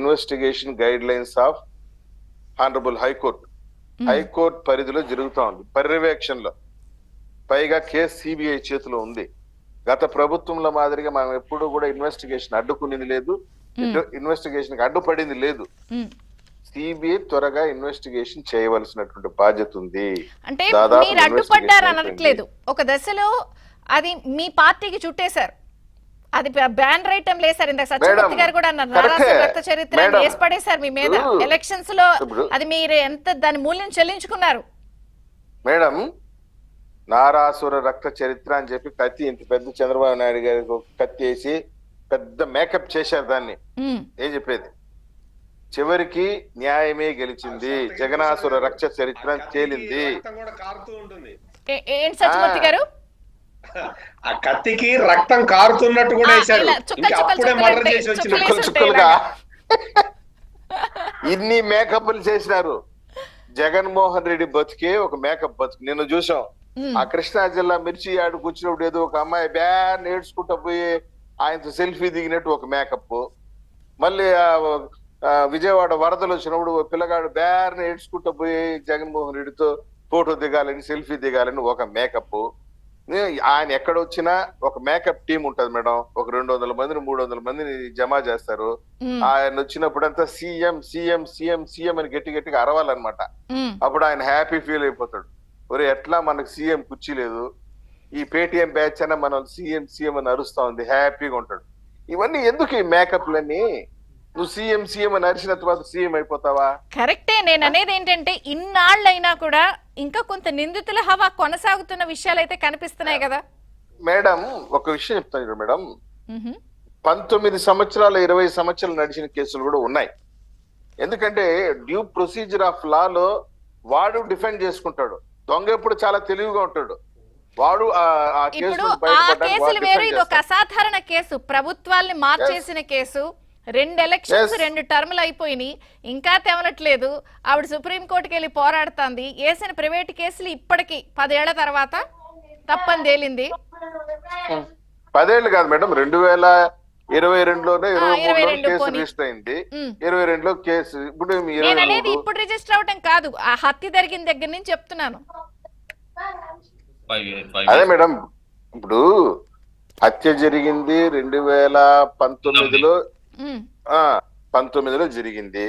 Investigation guide lines of honourable high court. High court పరిధిలో జరుగుతా ఉంది, పర్యవేక్షణలో. పైగా కేసు సిబిఐ చేతిలో ఉంది. గత ప్రభుత్వంలో మాదిరిగా మనం ఎప్పుడు కూడా ఇన్వెస్టిగేషన్ అడ్డుకునేది లేదు, ఇన్వెస్టిగేషన్ అడ్డుపడింది లేదు. సిబిఐ త్వరగా ఇన్వెస్టిగేషన్ చేయవలసినటువంటి బాధ్యత ఉంది. అంటే మీరు అడ్డుపడ్డారు అనట్లేదు, ఒక దశలో అది మీ పార్టీకి చుట్టేశారు, అది బ్యాన్ రైటం లేసారు. ఇందాక సత్యమూర్తి గారు కూడా అన్నారు, నారాసుర రక్త చరిత్ర వేసి పడేశారు మీ మీద. ఎలక్షన్స్ లో అది మీరు ఎంత దాని మూల్యం చెల్లించుకున్నారు మేడం. నారాసుర రక్త చరిత్ర అని చెప్పి కత్తి ఇంత పెద్ద చంద్రబాబు నాయుడు గారికి కత్తి వేసి పెద్ద మేకప్ చేశారు దాన్ని. ఏం చెప్పేది, చివరికి న్యాయమే గెలిచింది, జగనాసుర రక్త చరిత్ర తేలింది. ఏంటి సత్యమూర్తి గారు, ఆ కత్తికి రక్తం కారుతున్నట్టు కూడా వేశారు. అప్పుడే మర్డర్ చేసి వచ్చిన చుక్కలుగా ఇన్ని మేకప్లు చేసినారు. జగన్మోహన్ రెడ్డి బతికే ఒక మేకప్ బతుకు. నిన్ను చూసాం ఆ కృష్ణా జిల్లా మిర్చి ఆడు కూర్చున్నప్పుడు ఏదో ఒక అమ్మాయి బ్యాన్ నేర్చుకుంటా పోయి ఆయనతో సెల్ఫీ దిగినట్టు ఒక మేకప్. మళ్ళీ విజయవాడ వరదలు వచ్చినప్పుడు పిల్లగాడు బ్యాన్ నేర్చుకుంటా పోయి జగన్మోహన్ రెడ్డితో ఫోటో దిగాలని సెల్ఫీ దిగాలని ఒక మేకప్. ఆయన ఎక్కడ వచ్చినా ఒక మేకప్ టీం ఉంటది మేడం. ఒక 200 మందిని 300 మందిని జమ చేస్తారు. ఆయన వచ్చినప్పుడు అంతా సీఎం సీఎం సీఎం సీఎం అని గట్టి గట్టిగా అరవాలన్నమాట. అప్పుడు ఆయన హ్యాపీ ఫీల్ అయిపోతాడు. ఒరే ఎట్లా మనకు సీఎం కుర్చీ లేదు, ఈ పేటిఎం బ్యాచ్ అయినా మనం సీఎం సీఎం అని అరుస్తా ఉంది, హ్యాపీగా ఉంటాడు. ఇవన్నీ ఎందుకు ఈ మేకప్లన్నీ? నువ్వు సీఎం సీఎం అని అరిచిన తర్వాత సీఎం అయిపోతావా? కరెక్టే. నేను అనేది ఏంటంటే ఇన్నాళ్ళైనా కూడా ఇంకా కొంత నిందితుల హవా కొనసాగుతున్న విషయాలు అయితే కనిపిస్తున్నాయి కదా మేడం. ఒక విషయం చెప్తాను మేడం, 19 సంవత్సరాలు 20 సంవత్సరాలు నడిచిన కేసులు కూడా ఉన్నాయి. ఎందుకంటే డ్యూ ప్రొసీజర్ ఆఫ్ లాలో వాడు డిఫెండ్ చేసుకుంటాడు. దొంగ ఎప్పుడు చాలా తెలివిగా ఉంటాడు. వాడు ఆ కేసులు వేరు, ఇది ఒక అసాధారణ కేసు, ప్రభుత్వాల్ని మార్చేసిన కేసు. 2 ఎలక్షన్స్ 2 టర్ములు అయిపోయినాయి, ఇంకా తెవనట్లేదు. ఆవిడ సుప్రీంకోర్టుకి వెళ్ళి పోరాడుతుంది. వేసిన ప్రైవేట్ కేసులు ఇప్పటికి 10 ఏళ్ల తర్వాత తప్పని తేలింది. 10 ఏళ్ళు కాదు మేడం, 2022లోనే 23 కేసు రిజిస్టర్ అయింది. 22లో కేసు ఇప్పుడు రిజిస్టర్ అవటం కాదు, ఆ హత్య జరిగిన దగ్గర నుంచి చెప్తున్నాను. అదే మేడం, ఇప్పుడు హత్య జరిగింది 2019లో 19లో జరిగింది.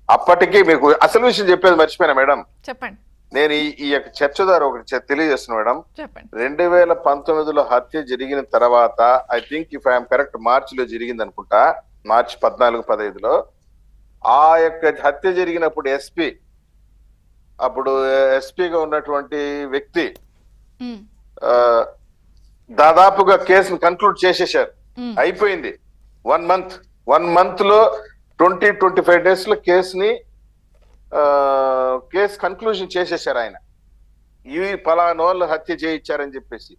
అప్పటికి మీకు అసలు విషయం చెప్పేది మర్చిపోయినా మేడం. చెప్పండి. నేను ఈ యొక్క చర్చ ద్వారా ఒకటి తెలియజేస్తున్నా మేడం. 2019లో హత్య జరిగిన తర్వాత I think if I'm correct మార్చిలో జరిగింది అనుకుంటా, మార్చి 14-15లో. ఆ యొక్క హత్య జరిగినప్పుడు అప్పుడు ఎస్పీగా ఉన్నటువంటి వ్యక్తి దాదాపుగా కేసును కన్క్లూడ్ చేసేసారు, అయిపోయింది. 1 మంత్ లో 20-25 days లో కేసు కన్క్లూజన్ చేసేసారు ఆయన. ఇవి పలానా వాళ్ళు హత్య చేయించారని చెప్పేసి.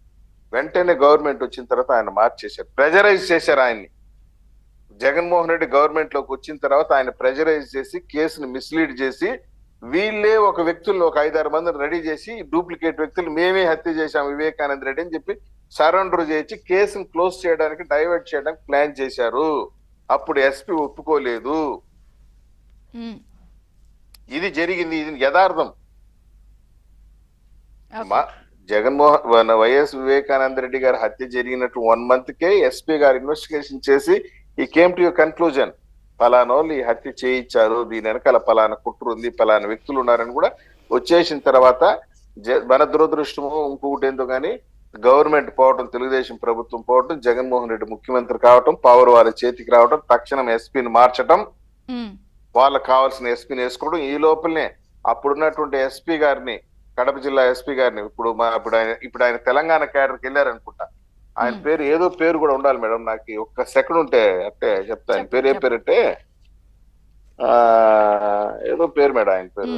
వెంటనే గవర్నమెంట్ వచ్చిన తర్వాత ఆయన మార్చేశారు, ప్రెజరైజ్ చేశారు ఆయన్ని. జగన్మోహన్ రెడ్డి గవర్నమెంట్ లోకి వచ్చిన తర్వాత ఆయన ప్రెజరైజ్ చేసి కేసును మిస్లీడ్ చేసి వీళ్ళే ఒక వ్యక్తులను ఒక 5-6 మందిని రెడీ చేసి డూప్లికేట్ వ్యక్తులు మేమే హత్య చేశాం వివేకానంద రెడ్డి అని చెప్పి సరెండర్ చేసి కేసును క్లోజ్ చేయడానికి డైవర్ట్ చేయడానికి ప్లాన్ చేశారు. అప్పుడు ఎస్పీ ఒప్పుకోలేదు. ఇది జరిగింది, ఇది యథార్థం. వైఎస్ వివేకానంద రెడ్డి గారి హత్య జరిగినట్టు 1 month ఎస్పీ గారు ఇన్వెస్టిగేషన్ చేసి ఈ కేమ్ టు కన్క్లూజన్, పలానా వాళ్ళు ఈ హత్య చేయించారు, దీని వెనకాల పలానా కుట్ర ఉంది, పలానా వ్యక్తులు ఉన్నారని కూడా వచ్చేసిన తర్వాత మన దురదృష్టము ఇంకొకటి ఏందో కానీ గవర్నమెంట్ పోవటం, తెలుగుదేశం ప్రభుత్వం పోవటం, జగన్మోహన్ రెడ్డి ముఖ్యమంత్రి కావటం, పవర్ వాళ్ళ చేతికి రావటం, తక్షణం ఎస్పీని మార్చటం, వాళ్ళకి కావాల్సిన ఎస్పీని వేసుకోవడం. ఈ లోపలనే అప్పుడున్నటువంటి ఎస్పీ గారిని, కడప జిల్లా ఎస్పీ గారిని, ఇప్పుడు ఆయన తెలంగాణ క్యాడర్కి వెళ్ళారనుకుంటా. ఆయన పేరు ఏదో పేరు కూడా ఉండాలి మేడం, నాకు ఒక్క సెకండ్ ఉంటే అంటే చెప్తా. ఆయన పేరు ఏం పేరు అంటే ఏదో పేరు మేడం, ఆయన పేరు